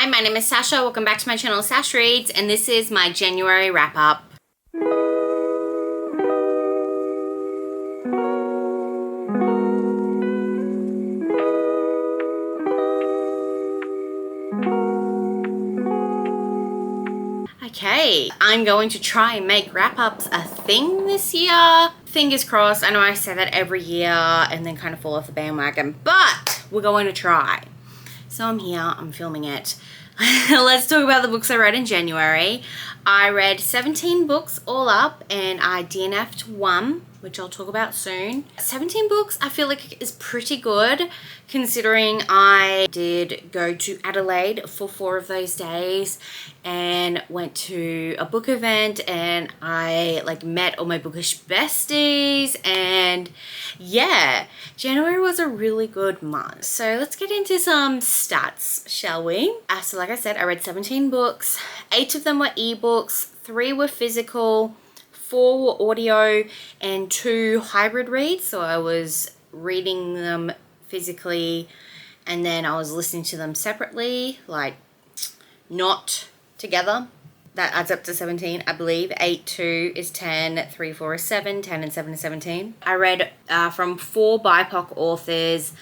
Hi, my name is Sasha. Welcome back to my channel, Sash Reads, and this is my January wrap-up. Okay, I'm going to try and make wrap-ups a thing this year. Fingers crossed. I know I say that every year and then kind of fall off the bandwagon, but we're going to try. So I'm here, I'm filming it. Let's talk about the books I read in January. I read 17 books all up and I DNF'd one, which I'll talk about soon. 17 books I feel like is pretty good considering I did go to Adelaide for 4 of those days and went to a book event and I met all my bookish besties, and yeah, January was a really good month. So let's get into some stats, shall we? So like I said, I read 17 books. 8 of them were ebooks, 3 were physical, 4 were audio, and 2 hybrid reads. So I was reading them physically and then I was listening to them separately, like not together. That adds up to 17, I believe. 8, 2 is 10, 3, 4 is 7, 10 and 7 is 17. I read from 4 BIPOC authors.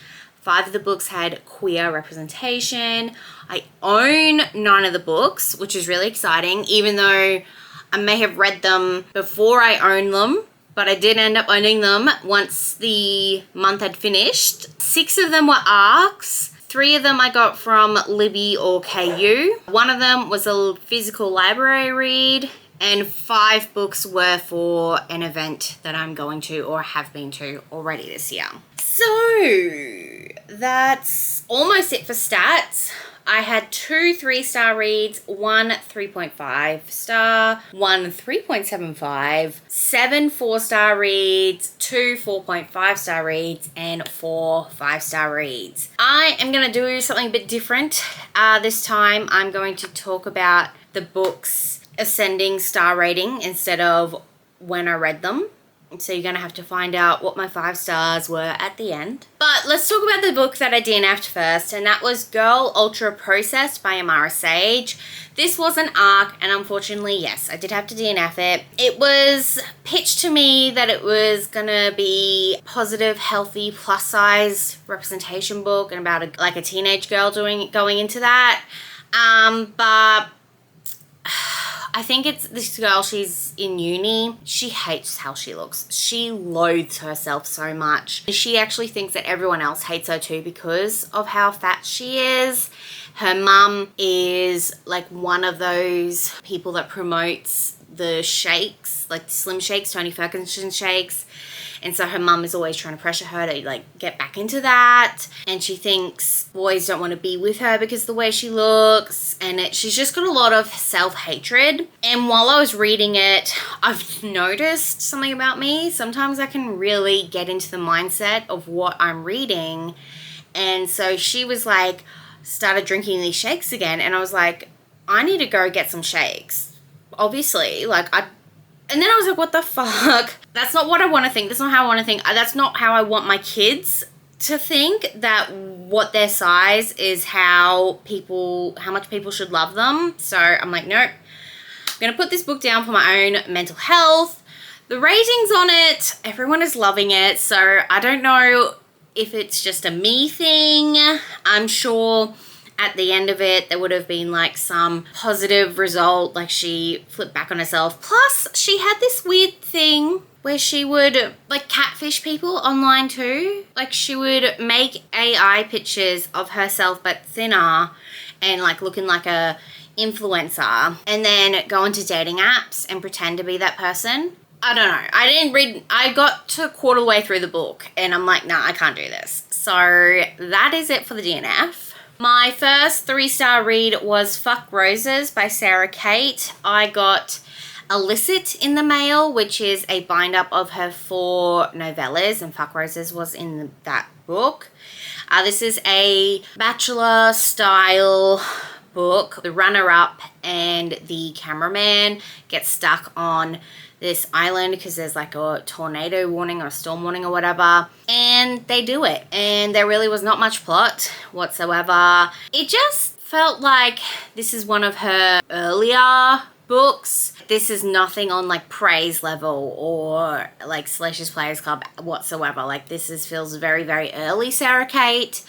5 of the books had queer representation. I own 9 of the books, which is really exciting, even though I may have read them before I owned them, but I did end up owning them once the month had finished. 6 of them were ARCs. 3 of them I got from Libby or KU. 1 of them was a physical library read, and 5 books were for an event that I'm going to or have been to already this year. So that's almost it for stats. I had 2 3-star reads, 1 3.5 star, 1 3.75, 7 4-star reads, 2 4.5 star reads, and 4 5-star reads. I am going to do something a bit different. This time I'm going to talk about the books ascending star rating instead of when I read them. So you're going to have to find out what my 5 stars were at the end. But let's talk about the book that I DNF'd first, and that was Girl Ultra Processed by Amara Sage. This was an ARC, and unfortunately, yes, I did have to DNF it. It was pitched to me that it was going to be positive, healthy, plus-size representation book and about a teenage girl going into that. But I think it's this girl, she's in uni. She hates how she looks. She loathes herself so much. She actually thinks that everyone else hates her too because of how fat she is. Her mum is one of those people that promotes the shakes, like Slim Shakes, Tony Ferguson shakes. And so her mum is always trying to pressure her to get back into that. And she thinks boys don't want to be with her because of the way she looks. And she's just got a lot of self-hatred. And while I was reading it, I've noticed something about me. Sometimes I can really get into the mindset of what I'm reading. And so she was started drinking these shakes again. And I was like, I need to go get some shakes. Obviously, and then I was like, what the fuck? That's not what I want to think. That's not how I want to think. That's not how I want my kids to think, that what their size is how much people should love them. So I'm like, nope. I'm going to put this book down for my own mental health. The ratings on it, everyone is loving it. So I don't know if it's just a me thing. I'm sure at the end of it, there would have been some positive result, she flipped back on herself. Plus, she had this weird thing where she would catfish people online too. She would make AI pictures of herself but thinner and looking like a influencer, and then go into dating apps and pretend to be that person. I don't know. I got to a quarter way through the book and I'm like, nah, I can't do this. So that is it for the DNF. My first 3-star read was Fuck Roses by Sarah Kate. I got Illicit in the mail, which is a bind-up of her 4 novellas, and Fuck Roses was in that book. This is a bachelor-style book. The runner-up and the cameraman get stuck on this island because there's a tornado warning or a storm warning or whatever, and they do it, and there really was not much plot whatsoever. It just felt like this is one of her earlier books. This is nothing on like praise level or like Salacious Players Club whatsoever. Like this feels very, very early Sarah Kate.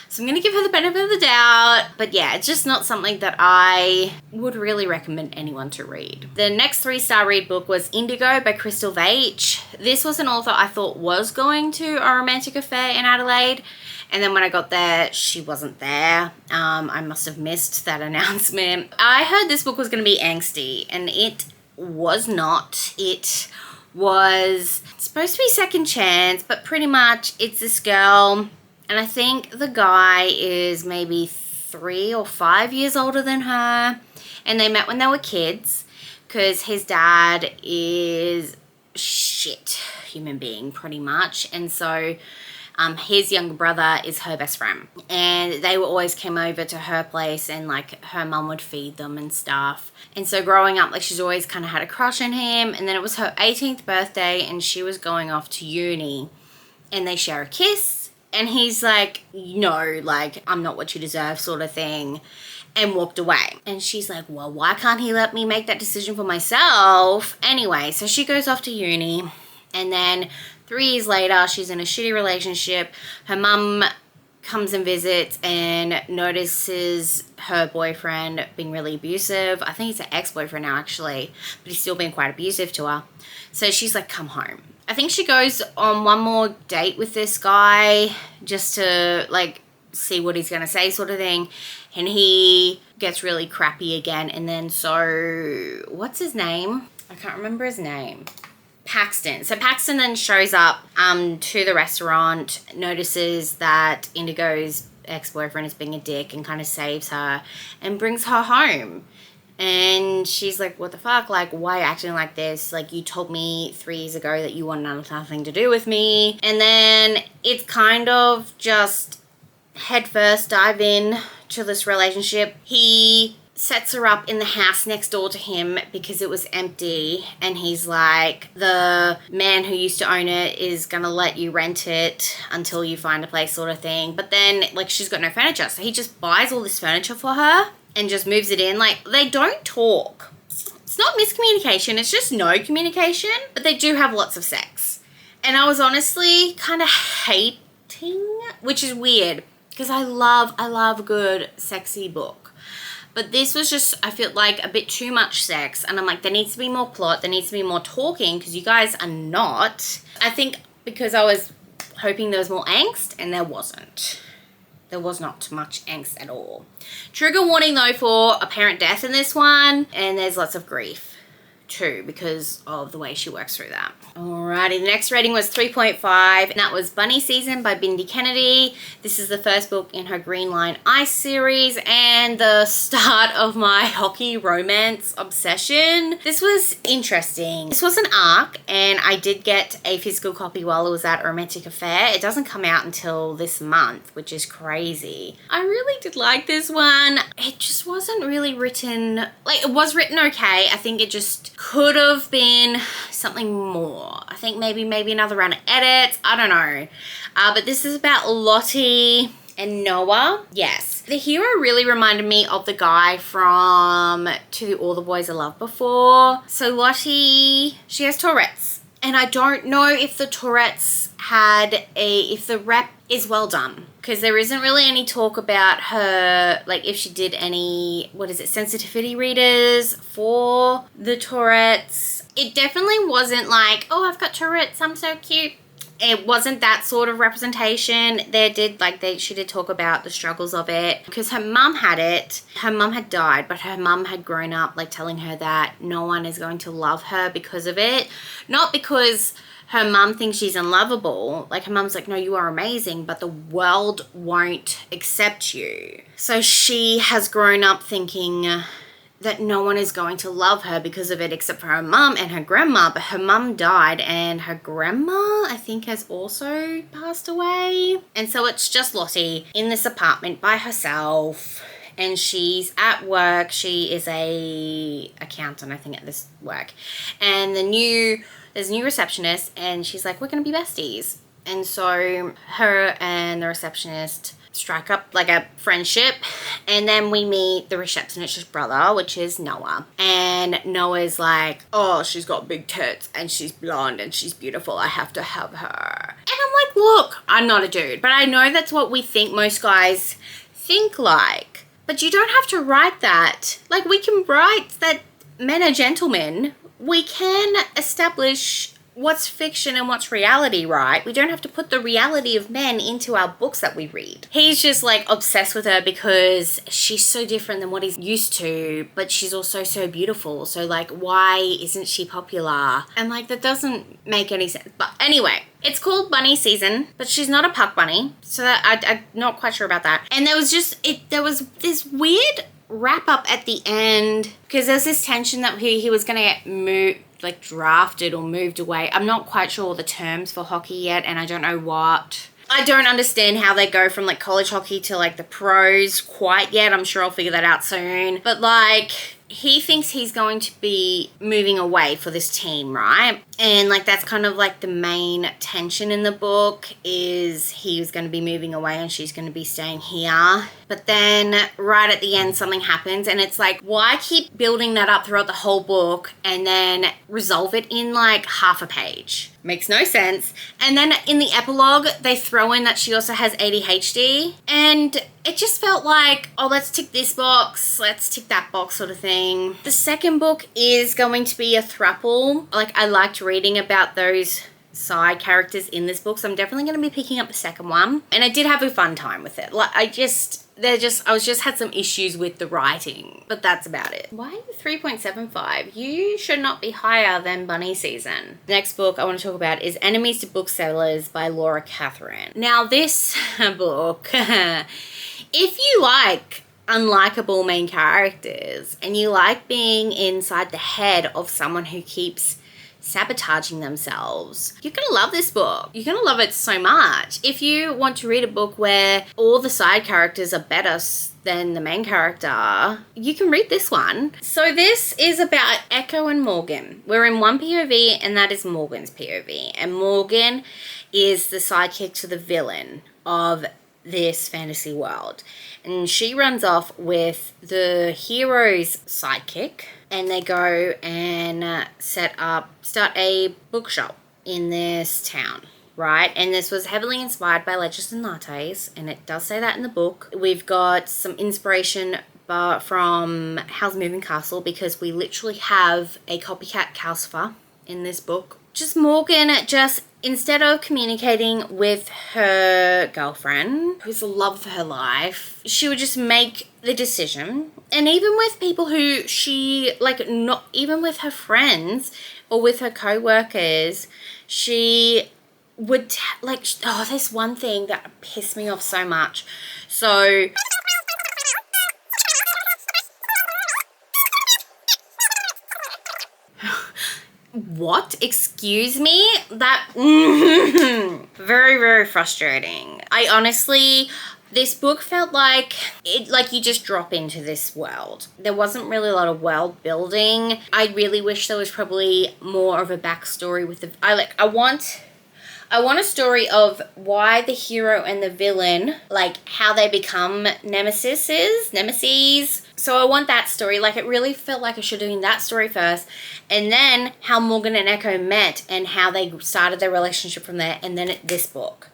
So I'm going to give her the benefit of the doubt. But yeah, it's just not something that I would really recommend anyone to read. The next 3-star read book was Indigo by Crystal Veitch. This was an author I thought was going to a romantic affair in Adelaide. And then when I got there, she wasn't there. I must have missed that announcement. I heard this book was going to be angsty, and it was not. It was supposed to be second chance, but pretty much it's this girl, and I think the guy is maybe 3 or 5 years older than her, and they met when they were kids because his dad is shit human being pretty much, and so his younger brother is her best friend, and they always came over to her place, and like her mum would feed them and stuff. And so growing up, like she's always kind of had a crush on him. And then it was her 18th birthday and she was going off to uni, and they share a kiss, and he's like, no, like I'm not what you deserve sort of thing, and walked away. And she's like, well, why can't he let me make that decision for myself? Anyway, so she goes off to uni, and then 3 years later, she's in a shitty relationship. Her mum comes and visits and notices her boyfriend being really abusive. I think he's an ex-boyfriend now, actually, but he's still being quite abusive to her. So she's like, come home. I think she goes on one more date with this guy just to, like, see what he's going to say sort of thing. And he gets really crappy again. And then so, what's his name? I can't remember his name. Paxton. So Paxton then shows up to the restaurant, notices that Indigo's ex-boyfriend is being a dick, and kind of saves her and brings her home. And she's like, what the fuck? Like, why are you acting like this? Like, you told me 3 years ago that you wanted nothing to do with me. And then it's kind of just head first dive in to this relationship. He sets her up in the house next door to him because it was empty, and he's like, the man who used to own it is gonna let you rent it until you find a place sort of thing. But then, like, she's got no furniture, so he just buys all this furniture for her and just moves it in. Like, they don't talk. It's not miscommunication, it's just no communication, but they do have lots of sex. And I was honestly kind of hating, which is weird because I love a good sexy book. But this was just, I feel like, a bit too much sex. And I'm like, there needs to be more plot. There needs to be more talking, because you guys are not. I think because I was hoping there was more angst, and there wasn't. There was not much angst at all. Trigger warning, though, for apparent death in this one. And there's lots of grief, too, because of the way she works through that. Alrighty, the next rating was 3.5, and that was Bunny Season by Bindi Kennedy. This is the first book in her Green Line Ice series, and the start of my hockey romance obsession. This was interesting. This was an arc, and I did get a physical copy while it was at a romantic affair. It doesn't come out until this month, which is crazy. I really did like this one. It just wasn't really written, like, it was written okay. I think it just could have been something more. I think maybe another round of edits. I don't know. But this is about Lottie and Noah. Yes. The hero really reminded me of the guy from To All the Boys I Loved Before. So Lottie, she has Tourette's. And I don't know if the Tourette's if the rep is well done. Because there isn't really any talk about her, like if she did any, sensitivity readers for the Tourette's. It definitely wasn't like, oh, I've got Tourette's, I'm so cute. It wasn't that sort of representation. She did talk about the struggles of it, because her mum had it. Her mum had died, but her mum had grown up like telling her that no one is going to love her because of it. Not because her mum thinks she's unlovable. Like, her mum's like, no, you are amazing, but the world won't accept you. So she has grown up thinking that no one is going to love her because of it except for her mum and her grandma. But her mum died, and her grandma, I think, has also passed away. And so it's just Lottie in this apartment by herself, and she's at work. She is a accountant, I think, at this work. And there's a new receptionist, and she's like, we're gonna be besties. And so her and the receptionist strike up like a friendship. And then we meet the receptionist's brother, which is Noah. And Noah's like, oh, she's got big tits and she's blonde and she's beautiful. I have to have her. And I'm like, look, I'm not a dude, but I know that's what we think most guys think like. But you don't have to write that. Like, we can write that men are gentlemen. We can establish what's fiction and what's reality, right? We don't have to put the reality of men into our books that we read. He's just like obsessed with her because she's so different than what he's used to, but she's also so beautiful. So like, why isn't she popular? And like, that doesn't make any sense. But anyway, it's called Bunny Season, but she's not a puck bunny. So that I'm not quite sure about that. And there was this weird wrap up at the end because there's this tension that he was going to get moved, like drafted or moved away. I'm not quite sure the terms for hockey yet, and I don't know what. I don't understand how they go from like college hockey to like the pros quite yet. I'm sure I'll figure that out soon. But like, he thinks he's going to be moving away for this team, right? And like, that's kind of like the main tension in the book is he's going to be moving away and she's going to be staying here. But then right at the end, something happens and it's like, why keep building that up throughout the whole book and then resolve it in like half a page? Makes no sense. And then in the epilogue, they throw in that she also has ADHD. And it just felt like, oh, let's tick this box, let's tick that box sort of thing. The second book is going to be a throuple. Like, I liked reading about those side characters in this book, so I'm definitely going to be picking up the second one. And I did have a fun time with it. Like, I just had some issues with the writing, but that's about it. Why are you 3.75? You should not be higher than Bunny Season. The next book I want to talk about is Enemies to Booksellers by Laura Catherine. Now, this book, if you like unlikable main characters and you like being inside the head of someone who keeps sabotaging themselves, you're gonna love this book. You're gonna love it so much. If you want to read a book where all the side characters are better than the main character, you can read this one. So this is about Echo and Morgan. We're in one POV, and that is Morgan's POV. And Morgan is the sidekick to the villain of this fantasy world. And she runs off with the hero's sidekick, and they go and start a bookshop in this town, right? And this was heavily inspired by Legends and Lattes, and it does say that in the book. We've got some inspiration from Howl's Moving Castle, because we literally have a copycat Calcifer in this book. Just Morgan, instead of communicating with her girlfriend, who's the love of her life, she would just make the decision. And even with people who she, like, not even with her friends or with her co-workers, she would, there's one thing that pissed me off so much. So what? Excuse me? That very, very frustrating. I honestly, this book felt like you just drop into this world. There wasn't really a lot of world building. I really wish there was probably more of a backstory with I want a story of why the hero and the villain, like how they become nemesis. So I want that story. Like, it really felt like I should have done that story first, and then how Morgan and Echo met and how they started their relationship from there, and then this book.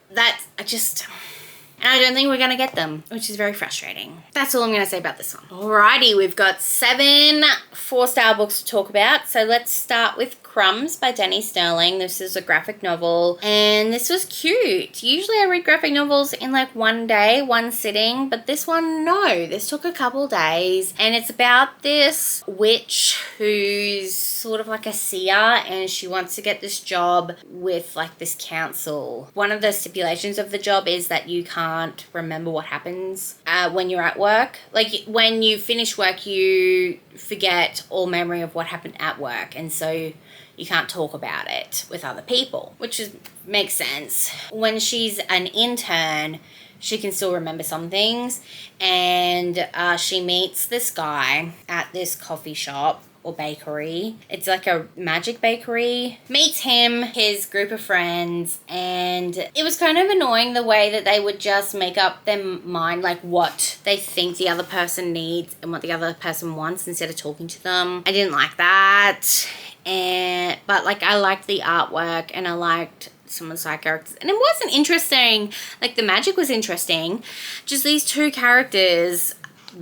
And I don't think we're going to get them, which is very frustrating. That's all I'm going to say about this one. Alrighty, we've got 7 4-star books to talk about. So let's start with Crumbs by Denny Sterling. This is a graphic novel, and this was cute. Usually I read graphic novels in like one day, one sitting, but this one, no. This took a couple days, and it's about this witch who's sort of like a seer, and she wants to get this job with like this council. One of the stipulations of the job is that you can't remember what happens when you're at work. Like, when you finish work, you forget all memory of what happened at work, and so you can't talk about it with other people, which makes sense. When she's an intern, she can still remember some things, and she meets this guy at this coffee shop or bakery. It's like a magic bakery. Meets him, his group of friends, and it was kind of annoying the way that they would just make up their mind, like what they think the other person needs and what the other person wants instead of talking to them. I didn't like that. But like I liked the artwork and I liked some of the side characters, and it wasn't interesting. Like the magic was interesting, just these two characters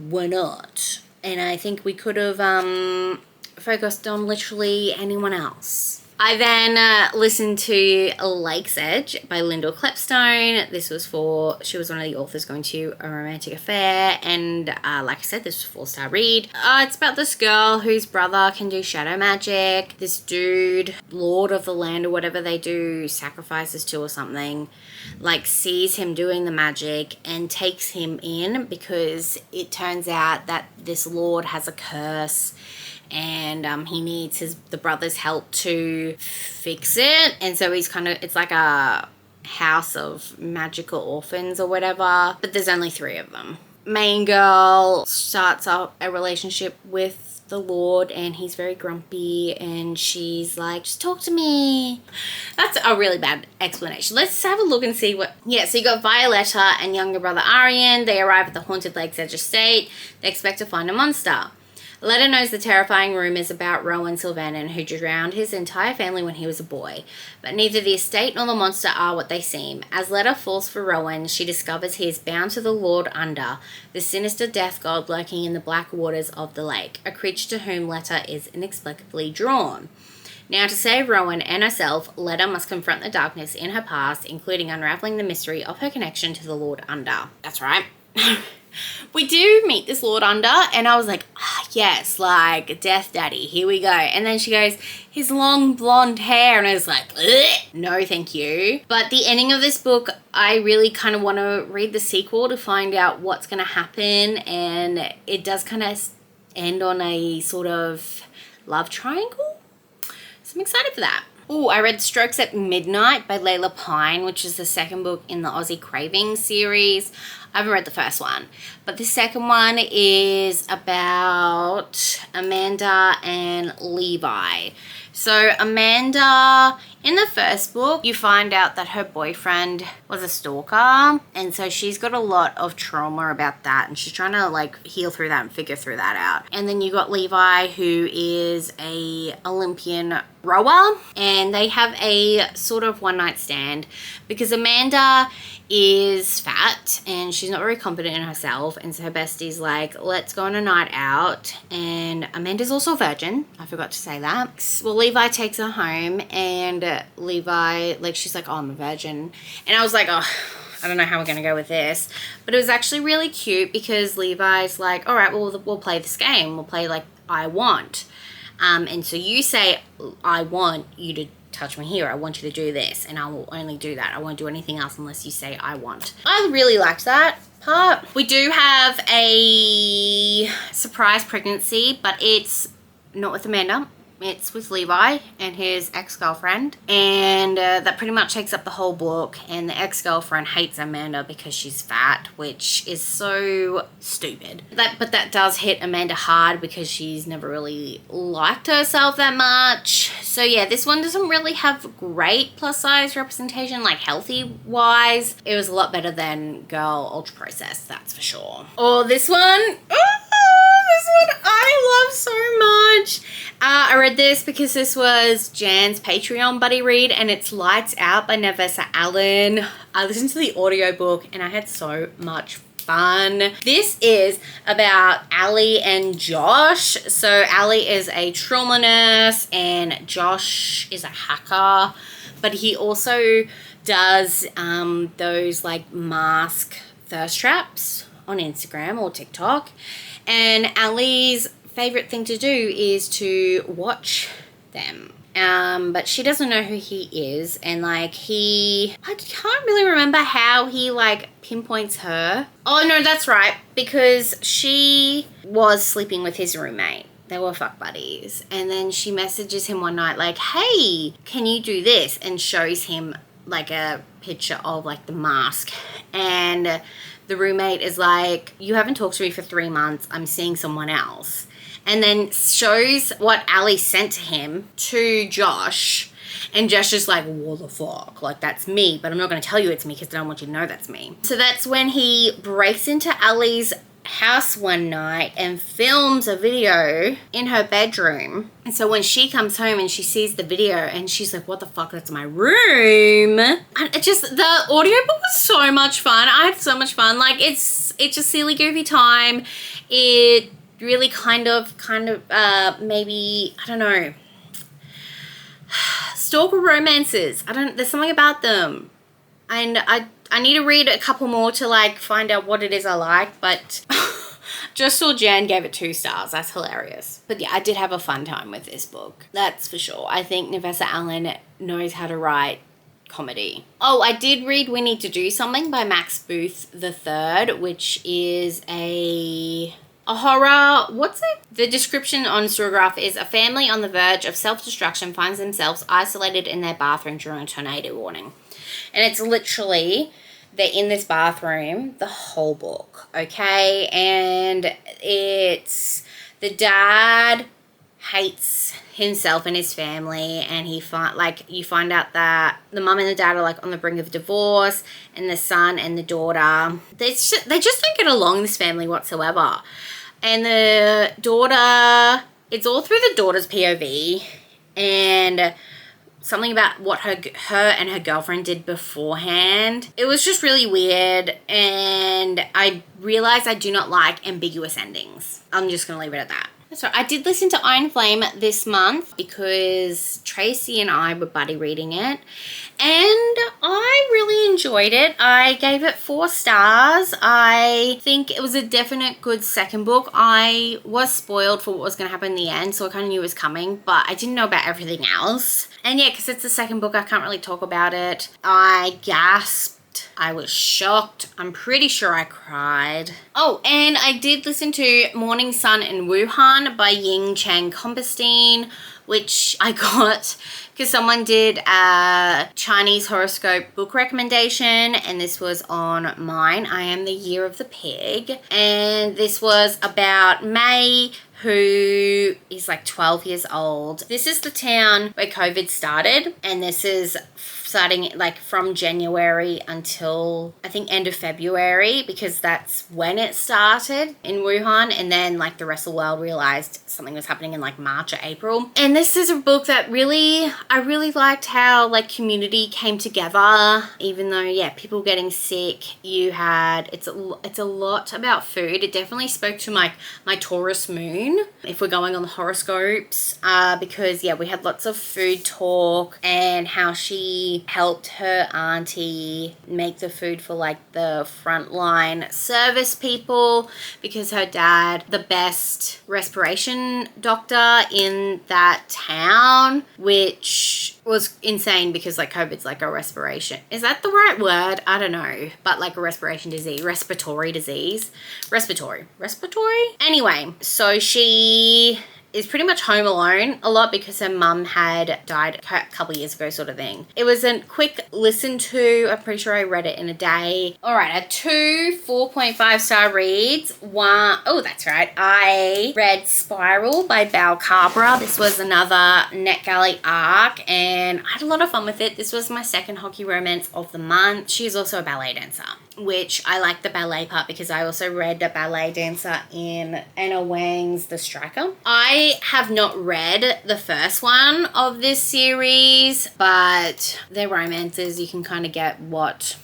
were not. And I think we could have focused on literally anyone else. I then listened to Lake's Edge by Lyndall Clepstone. This was she was one of the authors going to a romantic affair, and like I said, this was a 4-star read. It's about this girl whose brother can do shadow magic. This dude, lord of the land or whatever they do sacrifices to or something, like sees him doing the magic and takes him in because it turns out that this lord has a curse and he needs the brother's help to fix it. And so he's it's like a house of magical orphans or whatever, but there's only 3 of them. Main girl starts up a relationship with the lord and he's very grumpy and she's like, just talk to me. That's a really bad explanation. Let's have a look and see what... Yeah, so you got Violetta and younger brother Arian. They arrive at the haunted Lake's Edge estate. They expect to find a monster. Letta knows the terrifying rumours about Rowan Sylvanen, who drowned his entire family when he was a boy. But neither the estate nor the monster are what they seem. As Letta falls for Rowan, she discovers he is bound to the Lord Under, the sinister death god lurking in the black waters of the lake, a creature to whom Letta is inexplicably drawn. Now, to save Rowan and herself, Letta must confront the darkness in her past, including unravelling the mystery of her connection to the Lord Under. That's right. We do meet this Lord Under, and I was like, yes, like, Death Daddy, here we go. And then she goes, his long blonde hair, and I was like, ugh, no thank you. But the ending of this book, I really kind of want to read the sequel to find out what's going to happen, and it does kind of end on a sort of love triangle. So I'm excited for that. Oh, I read Strokes at Midnight by Layla Pine, which is the second book in the Aussie Craving series. I haven't read the first one, but the second one is about Amanda and Levi. So Amanda, in the first book, you find out that her boyfriend was a stalker, and so she's got a lot of trauma about that, and she's trying to like heal through that and figure through that out. And then you got Levi, who is a Olympian rower, and they have a sort of one-night stand because Amanda is fat and she's not very confident in herself, and so her bestie's like, let's go on a night out. And Amanda's also a virgin, I forgot to say that. Well, Levi takes her home, and Levi, like, she's like, oh, I'm a virgin. And I was like, oh, I don't know how we're gonna go with this. But it was actually really cute because Levi's like, all right, well, we'll play this game. We'll play like I want. And so you say, I want you to touch me here. I want you to do this, and I will only do that. I won't do anything else unless you say I want. I really liked that part. We do have a surprise pregnancy, but it's not with Amanda. It's with Levi and his ex-girlfriend, and that pretty much takes up the whole book. And the ex-girlfriend hates Amanda because she's fat, which is so stupid. But that does hit Amanda hard because she's never really liked herself that much. So yeah, this one doesn't really have great plus size representation, like healthy wise. It was a lot better than Girl Ultra Processed, that's for sure. Or this one. This one I love so much. I read this because this was Jan's Patreon buddy read, and it's Lights Out by Nevessa Allen. I listened to the audiobook and I had so much fun. This is about Ali and Josh. So Ali is a trauma nurse and Josh is a hacker, but he also does those like mask thirst traps on Instagram or TikTok. And Ali's favorite thing to do is to watch them. But she doesn't know who he is, and like I can't really remember how he like pinpoints her. Oh no, that's right, because she was sleeping with his roommate. They were fuck buddies, and then she messages him one night like, hey, can you do this? And shows him like a picture of like the mask, and the roommate is like, you haven't talked to me for 3 months. I'm seeing someone else. And then shows what Ali sent to him to Josh. And Josh is like, what the fuck? Like, that's me. But I'm not going to tell you it's me because I don't want you to know that's me. So that's when he breaks into Ali's house one night and films a video in her bedroom. And so when she comes home and she sees the video and she's like, what the fuck, that's my room. And it just, the audiobook was so much fun. I had so much fun. Like, it's a silly, goofy time. It really kind of maybe, I don't know, stalker romances. There's something about them. And I need to read a couple more to like find out what it is I like, but just saw Jan gave it 2 stars. That's hilarious. But yeah, I did have a fun time with this book. That's for sure. I think Navessa Allen knows how to write comedy. Oh, I did read We Need to Do Something by Max Booth III, which is a horror. What's it? The description on Storygraph is: a family on the verge of self-destruction finds themselves isolated in their bathroom during a tornado warning. And it's literally, they're in this bathroom the whole book, okay? And it's, the dad hates himself and his family, and you find out that the mum and the dad are like on the brink of divorce, and the son and the daughter, they just don't get along, this family, whatsoever. And the daughter, it's all through the daughter's POV, and something about what her and her girlfriend did beforehand. It was just really weird, and I realized I do not like ambiguous endings. I'm just going to leave it at that. So I did listen to Iron Flame this month because Tracy and I were buddy reading it, and I really enjoyed it. I gave it 4 stars. I think it was a definite good second book. I was spoiled for what was going to happen in the end, so I kind of knew it was coming, but I didn't know about everything else. And yeah, because it's the second book, I can't really talk about it. I gasped. I was shocked. I'm pretty sure I cried. Oh, and I did listen to Morning Sun in Wuhan by Ying Chang Compostine, which I got because someone did a Chinese horoscope book recommendation, and this was on mine. I Am the Year of the Pig, and this was about May, who is like 12 years old. This is the town where COVID started, and this is starting like from January until I think end of February, because that's when it started in Wuhan, and then like the rest of the world realized something was happening in like March or April. And this is a book that I really liked how like community came together, even though yeah, people getting sick. It's a lot about food. It definitely spoke to my Taurus moon, if we're going on the horoscopes, because yeah, we had lots of food talk and how she helped her auntie make the food for like the frontline service people, because her dad, the best respiration doctor in that town, which was insane because like COVID's like a respiration. Is that the right word? I don't know. But like a respiratory disease. Respiratory. Anyway, so she is pretty much home alone a lot because her mum had died a couple years ago, sort of thing. It was a quick listen to. I'm pretty sure I read it in a day. All right, I had 2 4.5 star reads. Oh, that's right. I read Spiral by Bal Cabra. This was another NetGalley arc, and I had a lot of fun with it. This was my second hockey romance of the month. She is also a ballet dancer, which I like the ballet part because I also read the ballet dancer in Anna Wang's The Striker. I have not read the first one of this series, but they're romances. You can kind of get what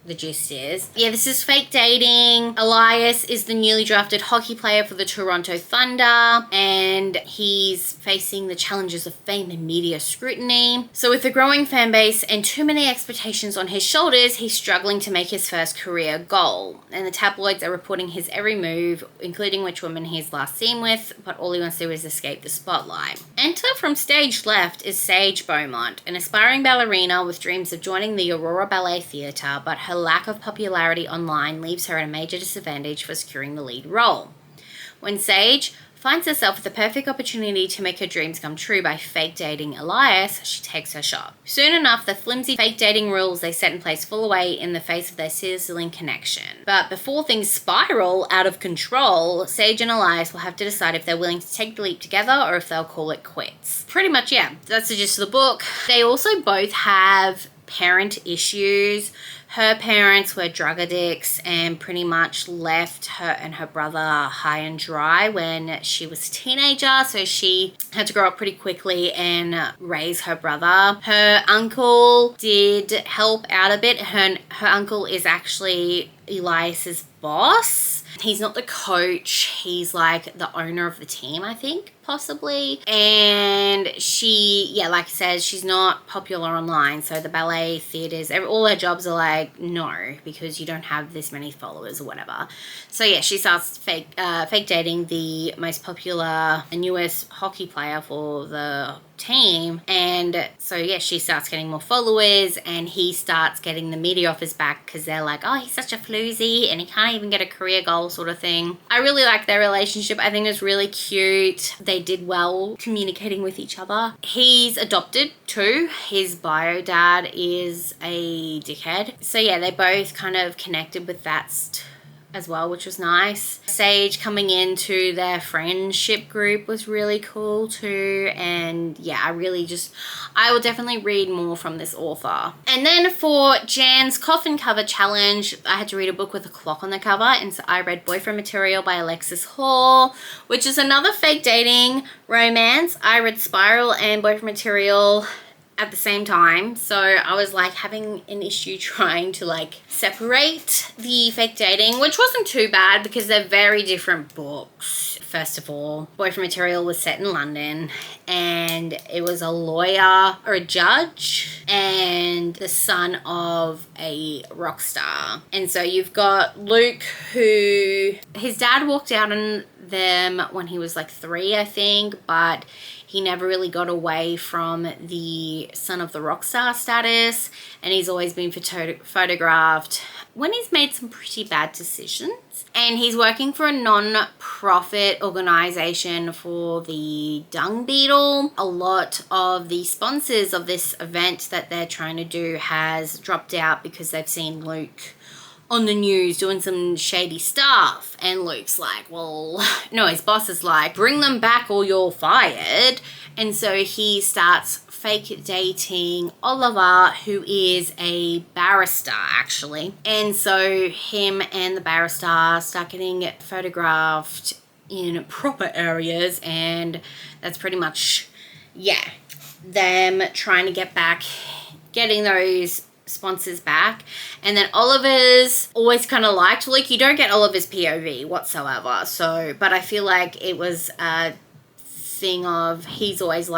the gist is. Yeah, this is fake dating. Elias is the newly drafted hockey player for the Toronto Thunder, and he's facing the challenges of fame and media scrutiny. So with a growing fan base and too many expectations on his shoulders, he's struggling to make his first career goal. And the tabloids are reporting his every move, including which woman he's last seen with, but all he wants to do is escape the spotlight. Enter from stage left is Sage Beaumont, an aspiring ballerina with dreams of joining the Aurora Ballet Theatre, but her lack of popularity online leaves her at a major disadvantage for securing the lead role. When Sage finds herself with the perfect opportunity to make her dreams come true by fake dating Elias, she takes her shot. Soon enough, the flimsy fake dating rules they set in place fall away in the face of their sizzling connection. But before things spiral out of control, Sage and Elias will have to decide if they're willing to take the leap together or if they'll call it quits. Pretty much, yeah, that's the gist of the book. They also both have parent issues. Her parents were drug addicts and pretty much left her and her brother high and dry when she was a teenager, so she had to grow up pretty quickly and raise her brother. Her uncle did help out a bit. Her uncle is actually Elias's boss. He's not the coach, he's like the owner of the team, I think, possibly. And she, yeah, like I said, she's not popular online, so the ballet theaters, all her jobs are like, no, because you don't have this many followers or whatever. So yeah, she starts fake dating the most popular and newest hockey player for the team, and so yeah, she starts getting more followers and he starts getting the media off his back because they're like, oh, he's such a floozy and he can't even get a career goal sort of thing. I really like their relationship. I think it's really cute. They did well communicating with each other. He's adopted too. His bio dad is a dickhead, so yeah, they both kind of connected with that as well, which was nice. Sage coming into their friendship group was really cool too, and yeah, I will definitely read more from this author. And then for Jan's coffin cover challenge, I had to read a book with a clock on the cover, and so I read Boyfriend Material by Alexis Hall, which is another fake dating romance. I read Spiral and Boyfriend Material at the same time, so I was like having an issue trying to like separate the fake dating, which wasn't too bad because they're very different books. First of all, Boyfriend Material was set in London and it was a lawyer or a judge and the son of a rock star. And so you've got Luke, who his dad walked out on them when he was like 3, I think, but he never really got away from the son of the rock star status, and he's always been photographed when he's made some pretty bad decisions. And he's working for a non-profit organization for the dung beetle. A lot of the sponsors of this event that they're trying to do has dropped out because they've seen Luke on the news doing some shady stuff, and Luke's like, well, no, his boss is like, bring them back or you're fired. And so he starts fake dating Oliver, who is a barrister actually, and so him and the barrister start getting photographed in proper areas, and that's pretty much, yeah, them trying to getting those sponsors back. And then Oliver's always kind of liked Luke. You don't get Oliver's POV whatsoever, so, but I feel like it was a thing of he always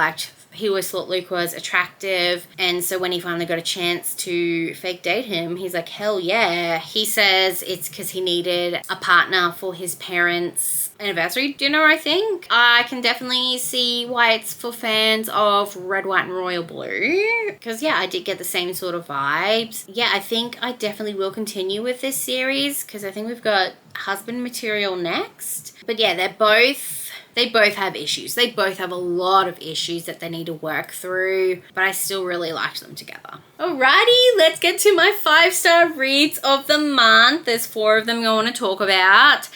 thought Luke was attractive, and so when he finally got a chance to fake date him, he's like, hell yeah. He says it's because he needed a partner for his parents' anniversary dinner, I think. I can definitely see why it's for fans of Red, White and Royal Blue, because yeah, I did get the same sort of vibes. Yeah, I think I definitely will continue with this series because I think we've got Husband Material next. But yeah, they both have issues. They both have a lot of issues that they need to work through, but I still really liked them together. Alrighty, let's get to my 5-star reads of the month. There's 4 of them I want to talk about.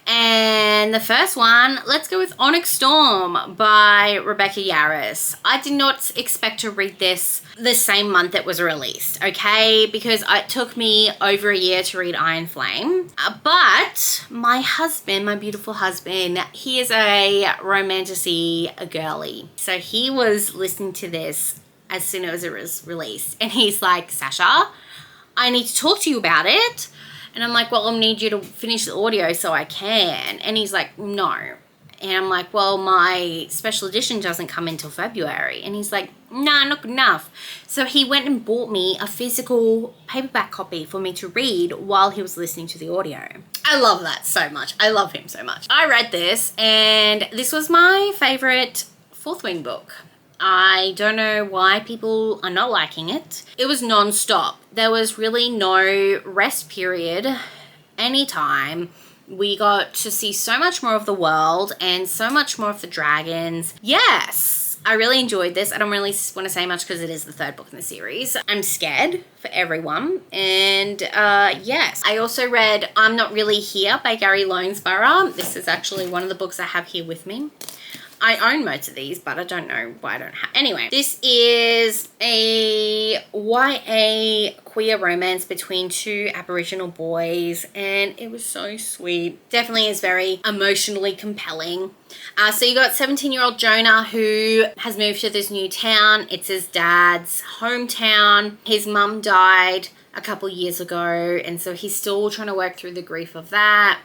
And the first one, let's go with Onyx Storm by Rebecca Yarros. I did not expect to read this the same month it was released, okay? Because it took me over a year to read Iron Flame. But my husband, my beautiful husband, he is a romantic-y girly. So he was listening to this as soon as it was released. And he's like, Sasha, I need to talk to you about it. And I'm like, well, I'll need you to finish the audio so I can. And he's like, no. And I'm like, well, my special edition doesn't come until February. And he's like, nah, not good enough. So he went and bought me a physical paperback copy for me to read while he was listening to the audio. I love that so much. I love him so much. I read this, and this was my favorite Fourth Wing book. I don't know why people are not liking it. It was non-stop. There was really no rest period anytime. We got to see so much more of the world and so much more of the dragons. Yes. I really enjoyed this. I don't really want to say much because it is the third book in the series. I'm scared for everyone. And yes, I also read I'm Not Really Here by Gary Lonesborough. This is actually one of the books I have here with me. I own most of these, but I don't know why I don't have. Anyway, this is a YA queer romance between two Aboriginal boys, and it was so sweet. Definitely is very emotionally compelling. So you got 17-year-old Jonah, who has moved to this new town. It's his dad's hometown. His mum died a couple years ago, and so he's still trying to work through the grief of that.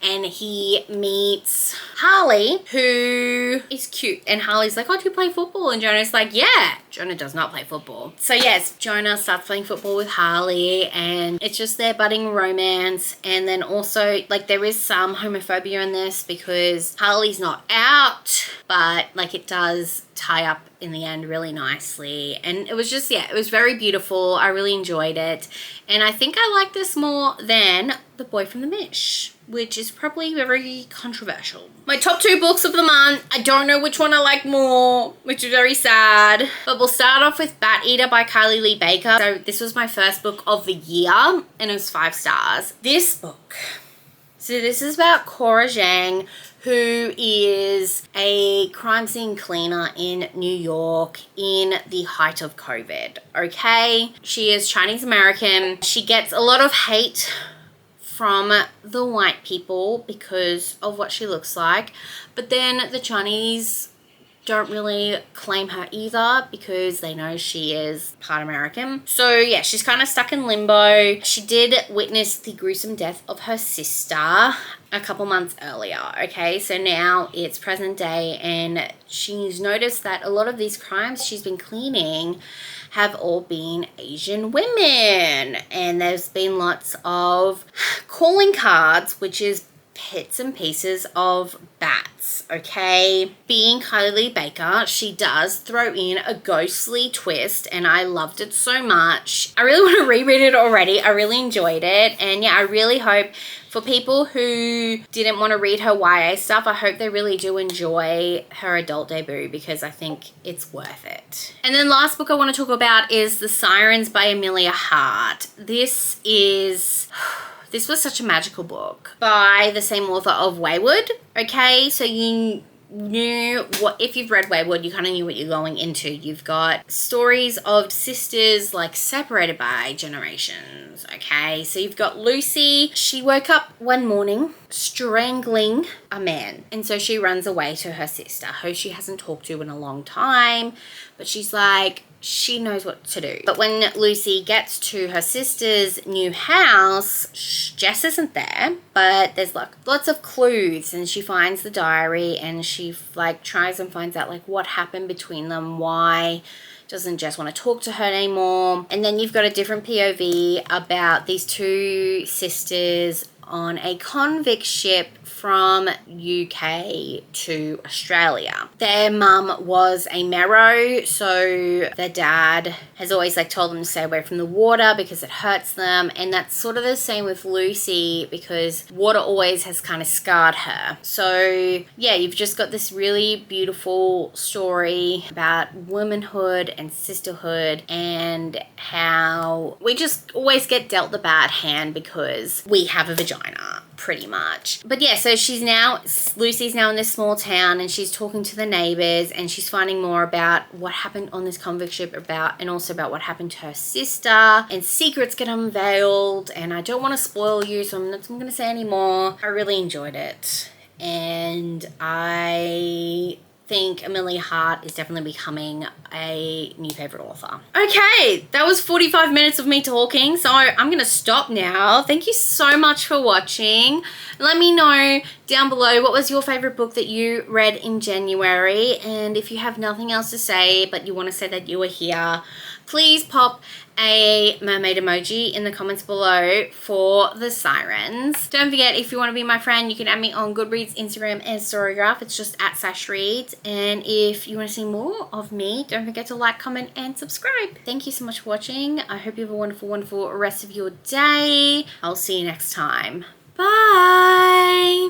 And he meets Harley, who is cute. And Harley's like, oh, do you play football? And Jonah's like, yeah. Jonah does not play football. So yes, Jonah starts playing football with Harley, and it's just their budding romance. And then also, like, there is some homophobia in this because Harley's not out, but like it does tie up in the end really nicely. And it was just, yeah, it was very beautiful. I really enjoyed it. And I think I like this more than The Boy from the Mish, which is probably very controversial. My top 2 books of the month. I don't know which one I like more, which is very sad. But we'll start off with Bat Eater by Kylie Lee Baker. So this was my first book of the year, and it was 5 stars. This book. So this is about Cora Zhang, who is a crime scene cleaner in New York in the height of COVID, okay? She is Chinese American. She gets a lot of hate from the white people because of what she looks like, but then the Chinese don't really claim her either because they know she is part American. So yeah, she's kind of stuck in limbo. She did witness the gruesome death of her sister a couple months earlier, okay? So now it's present day, and she's noticed that a lot of these crimes she's been cleaning have all been Asian women. And there's been lots of calling cards, which is bits and pieces of bats, okay? Being Kylie Lee Baker, she does throw in a ghostly twist, and I loved it so much. I really want to reread it already. I really enjoyed it. And yeah, I really hope for people who didn't want to read her YA stuff, I hope they really do enjoy her adult debut because I think it's worth it. And then last book I want to talk about is The Sirens by Amelia Hart. This was such a magical book by the same author of Wayward, okay? So you knew what, if you've read Wayward, you kind of knew what you're going into. You've got stories of sisters like separated by generations, okay? So you've got Lucy. She woke up one morning strangling a man, and so she runs away to her sister, who she hasn't talked to in a long time, but she's like, she knows what to do. But when Lucy gets to her sister's new house, Jess isn't there, but there's like lots of clues, and she finds the diary, and she like tries and finds out like what happened between them, why doesn't Jess want to talk to her anymore. And then you've got a different POV about these two sisters on a convict ship from UK to Australia. Their mum was a Mero, so their dad has always like told them to stay away from the water because it hurts them, and that's sort of the same with Lucy because water always has kind of scarred her. So yeah, you've just got this really beautiful story about womanhood and sisterhood and how we just always get dealt the bad hand because we have a vagina, pretty much. But yeah, so Lucy's now in this small town, and she's talking to the neighbors, and she's finding more about what happened on this convict ship and also about what happened to her sister, and secrets get unveiled, and I don't want to spoil you, so I'm not going to say anymore. I really enjoyed it, and I think Amelia Hart is definitely becoming a new favorite author. Okay, that was 45 minutes of me talking, so I'm gonna stop now. Thank you so much for watching. Let me know down below what was your favorite book that you read in January, and if you have nothing else to say but you want to say that you were here, please pop a mermaid emoji in the comments below for The Sirens. Don't forget, if you want to be my friend, you can add me on Goodreads, Instagram, and Storygraph. It's just @sashreads. And if you want to see more of me, don't forget to like, comment, and subscribe. Thank you so much for watching. I hope you have a wonderful, wonderful rest of your day. I'll see you next time. Bye. Bye.